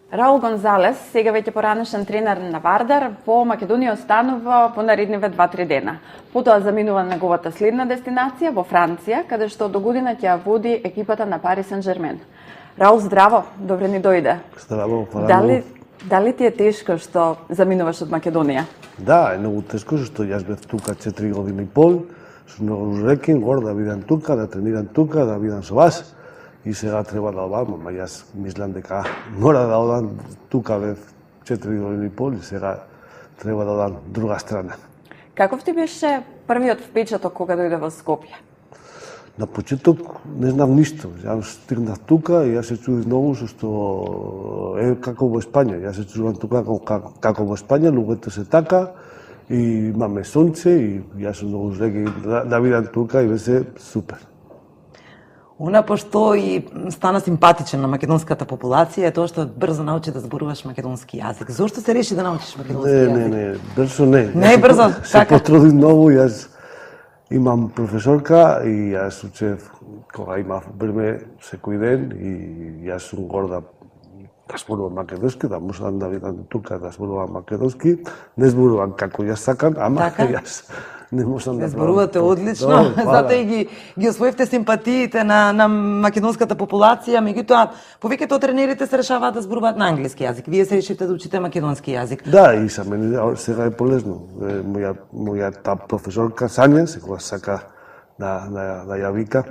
Раул Гонзалес, сега веќе поранешен тренер на Вардар, во Македонија останува по наредниве 2-3 дена. Потоа заминува на неговата следна дестинација во Франција, каде што до година ќе ја води екипата на Пари Сен-Жермен. Раул, здраво, добре ни дојде. Здраво, парано. Дали ти е тешко што заминуваш од Македонија? Да, е многу тешко, што јас бев тука 4 години и пол, сум многу рекин, гор да бидам тука, да тренирам тука, да бидам со вас. И сега треба да одам, ама јас мислам дека мора да одам тука бев 4 години и пол и сега треба да одам друга страна. Каков ти беше првиот впечаток кога дојде во Скопје? На почеток не знам ништо. Јас стигнав тука и јас се чудив многу што е како во Испања. Јас се чудам тука како во Испања, луѓето се така и имаме сонце и јас сум многу среќен да видам тука и беше супер. Она пошто и стана симпатичен на македонската популација е тоа што брзо научи да зборуваш македонски јазик. Зошто се реши да научиш македонски јазик? Не, брзо не. Не е брзо, се потрудив многу, јас имам професорка и јас учев кога имав време секој ден и јас сум горда да зборувам македонски, да можам да видам тука да зборувам македонски. Не зборувам како јас сакам, ама јас не можам да зборувате одлично, затоа и ги освоивте симпатиите на македонската популација, меѓутоа повеќето од тренерите се решаваат да зборуваат на англиски јазик. Вие се решите да учите македонски јазик. Да, и за мене сега е полезно. Мојата професорка Сања, секогаш сака да ја вика,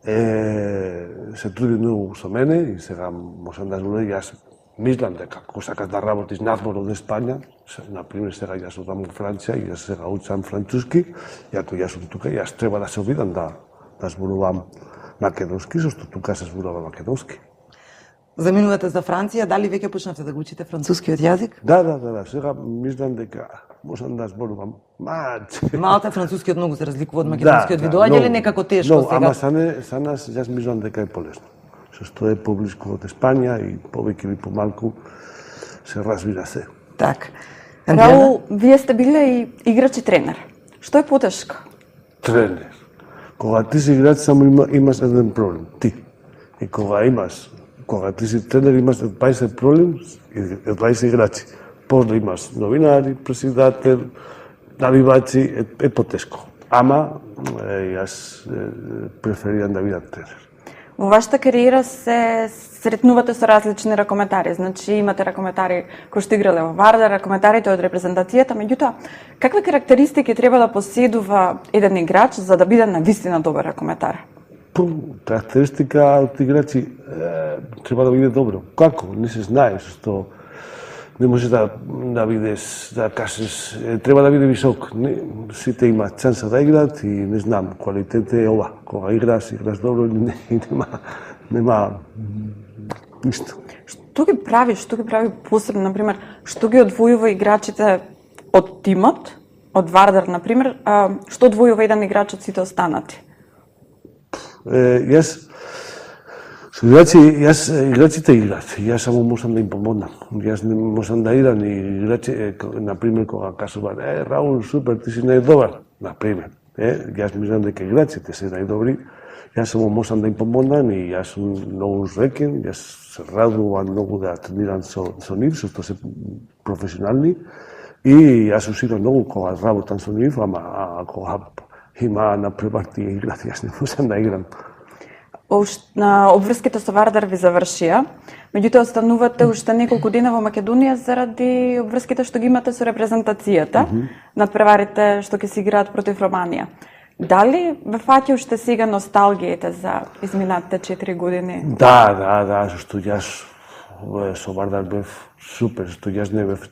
се труди многу со мене и сега можам да зборувам. Јас мислам дека ако сакаш да работиш надвор од Испања, например сега јас одам во Франција и јас сега учам француски, и ако јас сум тука, јас треба да се обидам да зборувам македонски, зашто тука се зборува македонски. Заминувате за Франција, дали веќе почнавте да го учите францускиот јазик? Да, сега мислам дека можам да зборувам Малку францускиот многу се разликува од македонскиот, ви доаѓа ли некако тешко сега? Ама за нас јас мислам дека е полезно. Што е поблиску од Испања и повеќе или помалку се разбира се. Така. Раул, вие сте биле и играч и тренер. Што е потешко? Тренер. Кога ти си играч само имаш еден проблем, ти. И кога ти си тренер имаш 20 проблем и 20 играчи. После имаш новинари, председател, навивачи, е потешко. Ама јас преферирам да бидам тренер. Во вашата кариера се сретнувате со различни ракометари, значи имате ракометари кои што играле во Вардар, ракометарите од репрезентацијата, меѓутоа, какви карактеристики треба да поседува еден играч за да биде навистина добар ракометар? Карактеристика од играчи треба да биде добро. Како? Не се знае, што не може да бидеш, да кажеш, треба да биде висок. Сите имаат шанса да играат и не знам, квалитет е ова. Кога играш добро и нема ништо. Што ги прави посебно, например, што ги одвојува играчите од тимот, од Вардар, например, што одвојува еден играч од сите останати? Играчите играат, јас само можам да им помогнам. Јас не можам да играм и играчи, например, кога кажуваат, Раул, супер, ти си најдобар, например. Јас мислам дека играчите се најдобри, јас само можам да им помогнам и јас сум многу среќен, јас се радувам многу да тренирам со нив, што се професионални и јас усилам многу кога работам со нив, ама кога има на препартија играт, јас не можам да играм. Обврските со Вардар ви завршија, меѓутоа останувате уште неколку дена во Македонија заради обврските што ги имате со репрезентацијата, надпреварите што ќе се играат против Романија. Дали ве фаќа уште сега носталгијата за изминатите 4 години? Да, зашто јас со Вардар бев супер, зашто јас не бев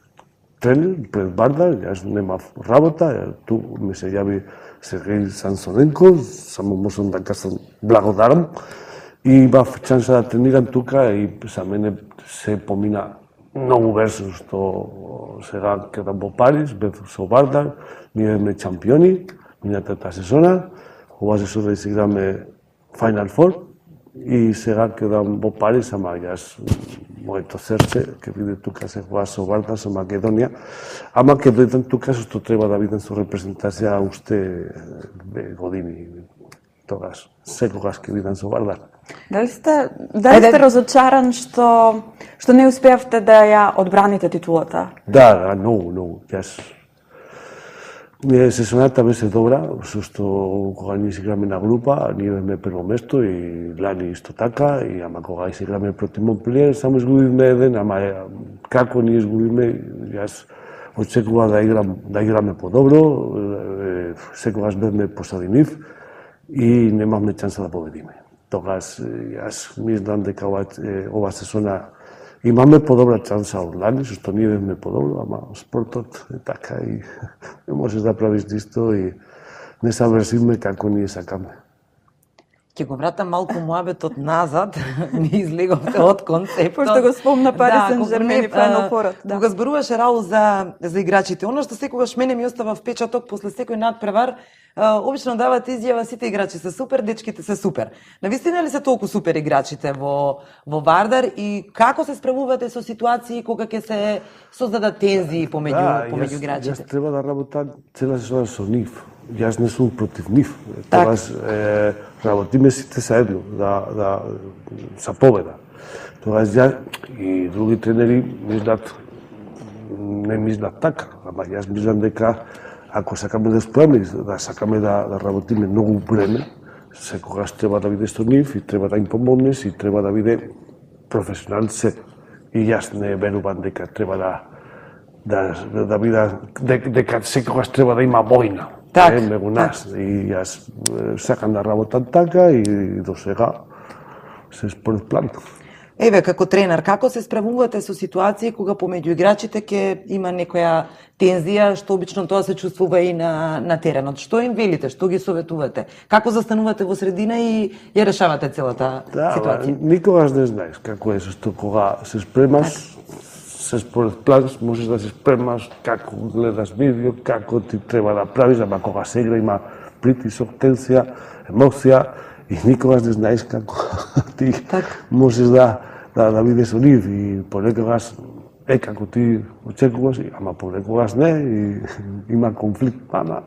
тренер пред Вардар, јас немав работа, ту ми се јави Сергеј Сансоненко, само можам да кажам благодарам и имав шанса да тренирам тука и за мене се помина многу брзо, што сега кедам во Париз, бев со Вардар, ние бевме чампиони минатата сезона, ова сезона изиграме Final Four и сега кедам во Париз, ама јас моето срце ќе биде тука сега со Вардар, со Македонија, ама ќе дојдам тука што треба да бидам со репрезентација уште 2 години. Тогаш, секогаш ќе бидам со Вардар. Дали сте разочаран што не успеавте да ја одбраните титулата? Да, многу. Сезоната беше добра, сушто кога ние играме на група, ние бевме прво место и лани исто така, и ама кога играме против Монпелиер, само изгубивме еден, ама како ние изгубивме, јас очекував да играме подобро, секогаш бевме позади нив и немавме шанса да победиме. Тогаш јас мислам дека ова сезона имаме подобра шанса од лани, што ние бевме подобро, ама спортот е така и не можеш да правиш ништо и не савршиме како ние сакаме. Ќе го вратам малку муабетот назад, не излеговте од концептот. Пошто го спомна Парис Сен-Жермен и Фајнал Форот. Кога зборуваше Раул за играчите, она што секогаш мене ми остава впечаток после секој надпревар, обично давате изјава сите играчи се супер, дечките се супер. Навистина ли се толку супер играчите во Вардар и како се справувате со ситуации кога ќе се создадат тензии помеѓу играчите? Јас треба да работам цела сезона со нив. Јас не сум против нив. Тогаш работиме сите заедно за победа. Тогаш ја и други тренери не мислат така, ама јас мислам дека ако сакаме да справиме, да сакаме да работиме многу време, секогаш треба да биде со нив и треба да им помогнеш и треба да биде професионал се. И јас не верувам дека треба да биде дека секогаш треба да има војна. Мегу нас. И јас сакам да работам така и до сега се според план. Еве, како тренер, како се справувате со ситуации кога помеѓу играчите ќе има некоја тензија, што обично тоа се чувствува и на теренот? Што им велите, што ги советувате? Како застанувате во средина и ја решавате целата ситуација? Никогаш не знаеш како е, што кога се спремаш, се според план, можеш да се спремаш, како гледаш видео, како ти треба да правиш, ама кога се игра има притисок, тензија, емоција, и никогаш не знаеш како ти можеш да бидеш со нив и понекогаш како ти очекуваш, ама понекогаш не и има конфликт, ама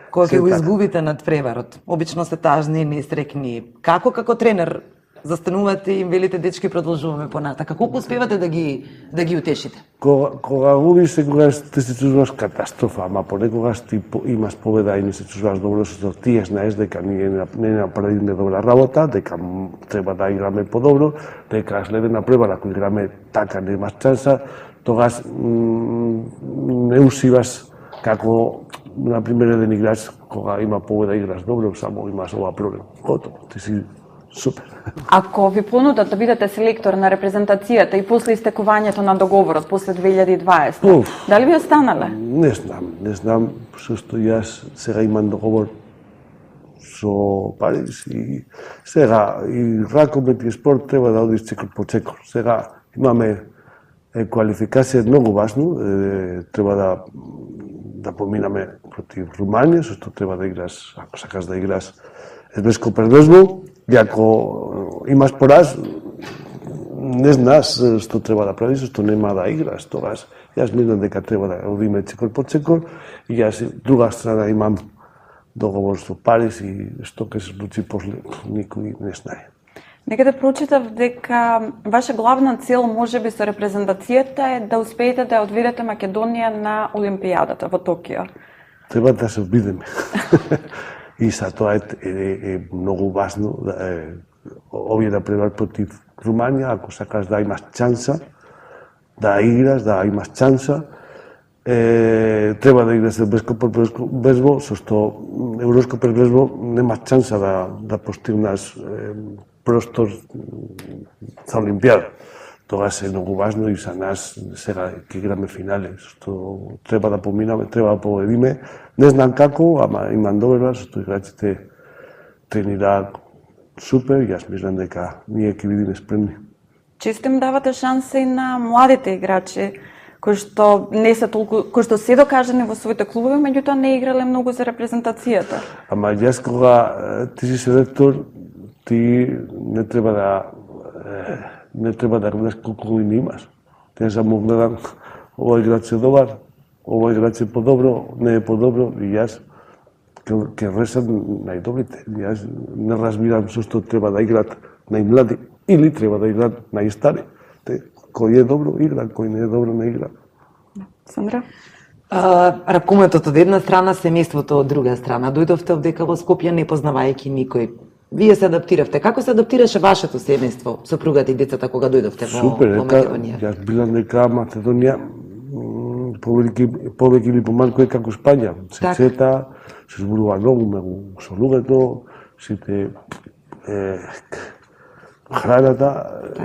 кога ќе го изгубите надпреварот, обично се тажни, несрекни. Како тренер застанувате и им велите дечки продолжуваме понатака? Колку успевате да ги утешите? Кога губиш, секогаш ти се чувствуваш катастрофа, ама понекогаш ти имаш победа и не се чувствуваш добро, што ти знаеш дека ние не направиме добра работа, дека треба да играме подобро, дека следена превара, ако играме така не имаш шанса, тогаш не усиваш како, например, еден играч, кога има победа играш добро, само имаш ова проблем. Готово, ти си супер. Ако ви понудат да бидете селектор на репрезентацијата и после истекувањето на договорот, после 2020, дали би останале? Не знам, што јас сега имам договор со Парис и сега и ракомет и спорт треба да оди чекор по чекор. Сега имаме квалификација многу важно, треба да поминаме против Руманија, што треба да играш, ако сакаш да играш Европско првенство, и ако имаш пораз, не знаеш што треба да правиш, што нема да играш. Тогаш јас мислам дека треба да одиме чекор по чекор и јас друга страна имам договор со Парис и што ќе се случи после никој не знае. Некаде прочитав дека ваша главна цел можеби со репрезентацијата е да успеете да одведете Македонија на Олимпијадата во Токио. Треба да се обидеме. И за тоа е многу важно овие да превар против Руманија, ако сакаш да имаш шанса да играш, да имаш шанса, треба да играш Европско првенство, со што Европско првенство нема шанса да постигнаш простор за Олимпијада. Тогаш е многу важно и за нас сега ќе играме финале, што треба да поминаме, треба да победиме. Не знам како, ама имам доверба, што играчите тренираат супер, јас мислам дека ние ќе бидеме спремни. Често им давате шанса и на младите играчи, кои што не се толку, кои што се докажани во своите клубови, меѓутоа не играле многу за репрезентацијата. Ама јас кога ти си селектор, ти не треба да гледаш колку години имаш. Те само гледам, овој играч е добар, овој играч е подобро, не е подобро, и јас ќе решам најдобрите. Јас не разбирам со што треба да играат најмлади, или треба да играат најстари. Кој е добро игра, кој не е добро не игра. Сандра? Ракуметот од една страна, семејството од друга страна. Дојдовте овдека во Скопје не познавајќи никој. Вие се адаптиравте. Како се адаптираше вашето семејство, сопругата и децата кога дојдовте во Македонија? Јас била нека Македонија повеќе или помалку е како Спања. Сецета, се зборува многу со луѓето, сите храната,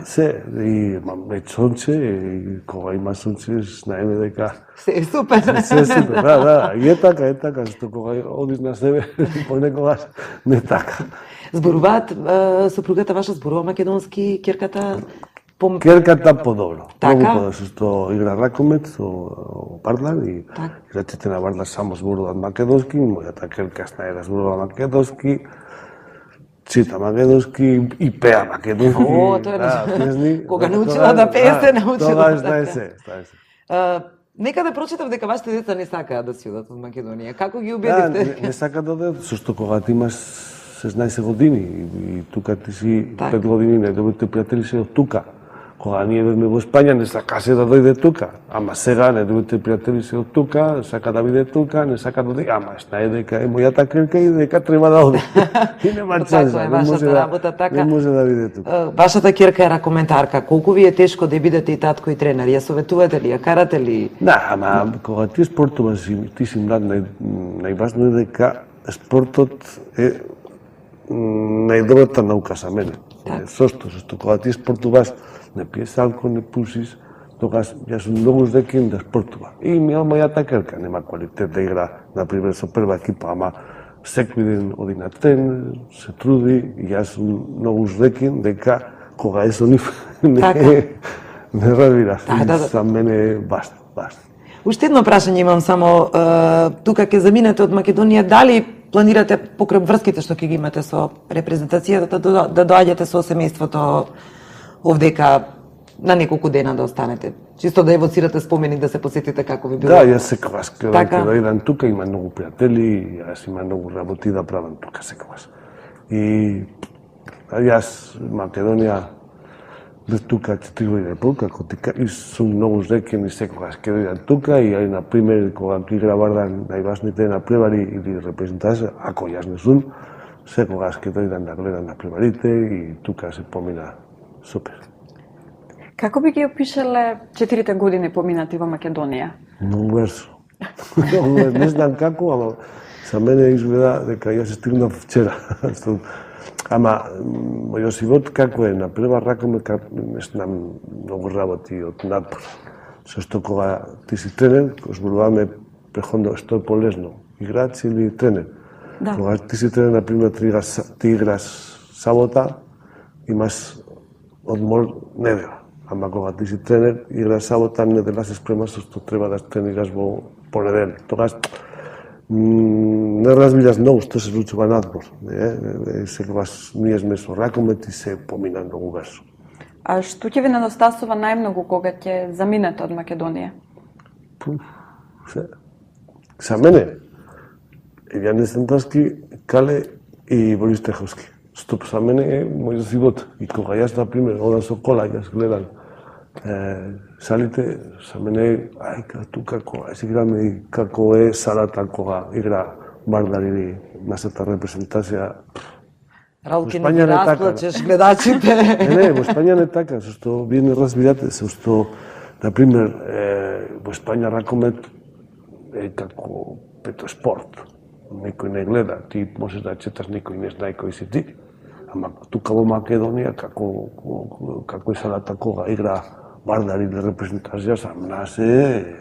се, и сонце, и кога има сонце, знаеме дека се е супер. Се е супер, да, и е така, што кога одиш на себе, понекогаш не така. Зборуваат, сопругата ваша зборува македонски, керката? Керката подобро. Така? Многу подобро, што игра ракомет со Бардар и играчите на Бардар само зборуваат македонски, мојата керка знае да зборува македонски, чита македонски и пеа македонски. О, тоа е кога научила да пее, се научила тогаш знае се. Некаде прочитав дека вашите деца не сакаат да си одат од Македонија. Како ги убедивте? Не сакаат да одат, зашто кога ти имаш 16 години и тука ти си 5 години, најдобрите пријатели се од тука. Кога ние бевме во Спања, не сакаше да дојде тука. Ама сега неговите пријатели се од тука, сака да биде тука, не сака да дојде. Ама знае дека е мојата керка и дека треба да оди. И нема шанса, не може да биде тука. Вашата керка е ракоментарка. Колку ви е тешко да бидете и татко и тренер? Ја советувате ли, ја карате ли? Да, ама кога ти спортуваш и ти си млад, најважно е дека спортот е најдобрата наука за мене. Зашто кога ти спортуваш, не пиеш алкохол, не пушиш, тогаш јас сум многу зекин да спортува. И мојата керка нема квалитет да игра, например, со прва екипа, ама секој ден оди на трен, се труди, и јас сум многу зекин дека кога е со нив не разбираш. За мене е важно. Уште едно прашање имам само, тука ќе заминете од Македонија, дали планирате покрај врските што ќе ги имате со репрезентацијата да доаѓате со семејството овдека на неколку дена да останете? Чисто да евоцирате спомени, да се посетите како ви било? Да, јас секогаш ќе дојдам тука, има многу пријатели, јас има многу работи да правам тука секогаш. И јас Македонија без тука 4 години полка, и сум многу зрекен и секогаш ќе дојдам тука и на пример кога ќе игра Бардар најважните напревари или репрезентација, ако јас не сум, секогаш ќе дојдам да гледам напреварите и тука се помина супер. Како би ги опишале 4 години поминати во Македонија? Многу версо. Не знам како, ама за мене изгледа дека јас стигнав вчера. Ама мојот живот како е, например, ракоме не знам многу работи од надпор. Зашто кога ти си тренер, зборуваме преходно што е полезно, играч или тренер. Кога ти си тренер, например, ти играш сабота, имаш одмор недела. Ама кога ти си тренер, играш сабота, недела се спремаш што треба да тренираш во понеделник. Тогаш не разбираш многу што се случува надвор. Секогаш ние сме со ракомет и се помина многу версо. А што ќе ви недостасува најмногу кога ќе заминете од Македонија? За мене, Јане Сантаски, Кале и Борис Теховски. Што за мене е мојот живот. И кога јас, например, одам со кола, јас гледам салите, за мене е, тука кога се играме и како е салата кога игра Бардар или нашата репрезентација. Ралки не ги расплачеш гледачите. Не, во Спања не така, зашто вие не разбирате, зашто, например, во Спања ракомет е како спорт. Некој не гледа, ти можеш да четаш, некој не знае кој си ти. Ама тука во Македонија, како е салата кога игра Бардар или репрезентација, за нас е...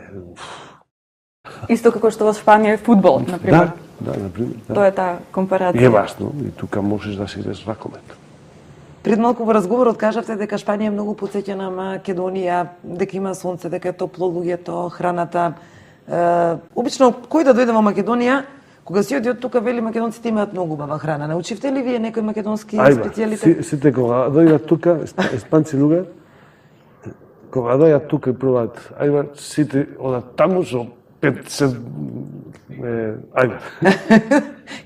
Исто како што во Шпанија е фудбал, например. Да, например. Тоа е таа компарација. Е важно, и тука можеш да си играш ракомет. Пред малку во разговорот кажавте дека Шпанија е многу потсеќа на Македонија, дека има сонце, дека е топло луѓето, храната. Обично, кој да дојде во Македонија, кога си оди од тука, вели македонците имаат многу убава храна. Научивте ли вие некој македонски специјалитет? Сите кога дојдат тука, испанци луѓе, кога дојдат тука и пробаат ајбар, сите одат таму со 5 Ајбер.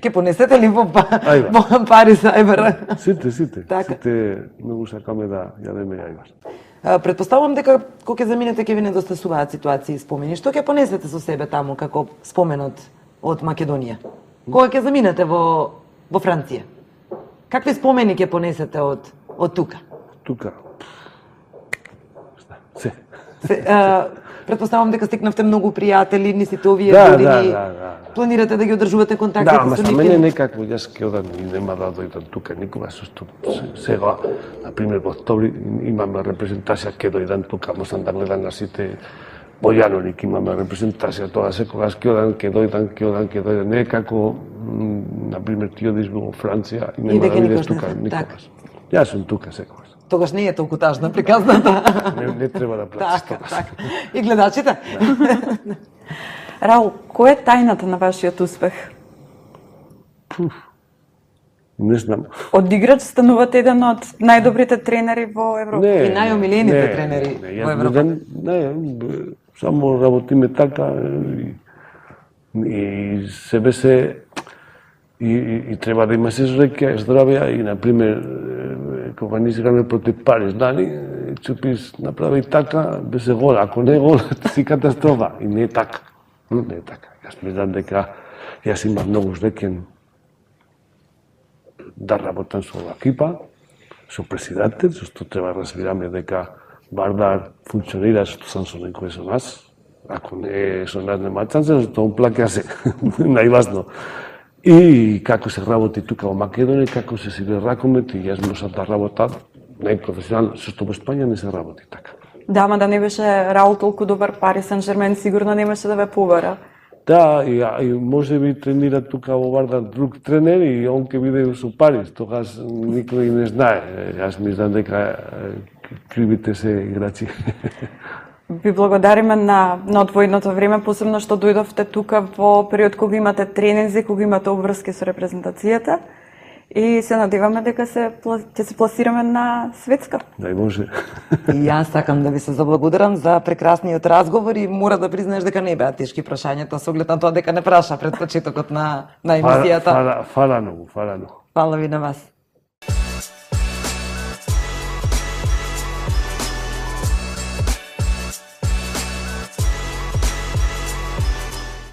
Ке понесете ли во Ајбер. во Париз ајбер? Сите. Така. Сите многу сакаме да јадеме ајбер. Предпоставувам дека кога ќе заминете ќе ви недостасуваат ситуации и спомени. Што ќе понесете со себе таму како спомен од Македонија? Кога ќе заминете во Франција? Какви спомени ќе понесете од тука? Тука. Се. Предпоставувам дека стекнавте многу пријатели ни сите овие Да, години. да. Планирате да ги одржувате Да, контактите ама со за нив? мене некако, јас ќе одам и нема да дојдам тука никога, што сега, например, во октомври имаме репрезентација, ќе дојдам тука, можам да гледам на сите во јануари имаме репрезентација, тоа секогаш ќе одам, ќе дојдам, некако, например, ти одиш во Франција и нема дека да видиш никогаш не тука сум, никогаш. Јас сум тука секогаш. Тогаш не е толку тажна приказната. Не треба да платиш Така, тоа. така. И гледачите? Раул, која е тајната на вашиот успех? Не знам. Од играч станувате еден од најдобрите тренери во Европа. И најомилените тренери во Европа. Не, само работиме така и себе се и треба да има се среќа, здравје и на пример кога ни играме против Париз, дали Чупис направи така, беше гол, ако не е гол, си катастрофа и не е така. Не е така. Јас мислам дека јас имам многу среќен да работам со екипа, со председател, со што треба разбираме дека Бардар функционира што сам со некој со нас. Ако не е со нас нема шанса, што он плаќа се. Најважно. И како се работи тука во Македонија, како се си ракомет, и јас можам да работам најпрофесионално, што во Испања не се работи така. Да, ама да не беше Раул толку добар, Пари Сен-Жермен сигурно немаше да ве побара. Да, и може би тренира тука во Бардар друг тренер и он ќе биде со Париз, тогаш никој не знае. Јас мислам дека кривите се играчи. Ви благодариме на одвоеното време, посебно што дојдовте тука во период кога имате тренинзи, кога имате обврски со репрезентацијата и се надеваме дека ќе се пласираме на светска. Дај може. И јас сакам да ви се заблагодарам за прекрасниот разговор и мора да признаеш дека не беа тешки прашањата со оглед на тоа дека не праша пред почетокот на емисијата. Фала многу. Фала ви на вас.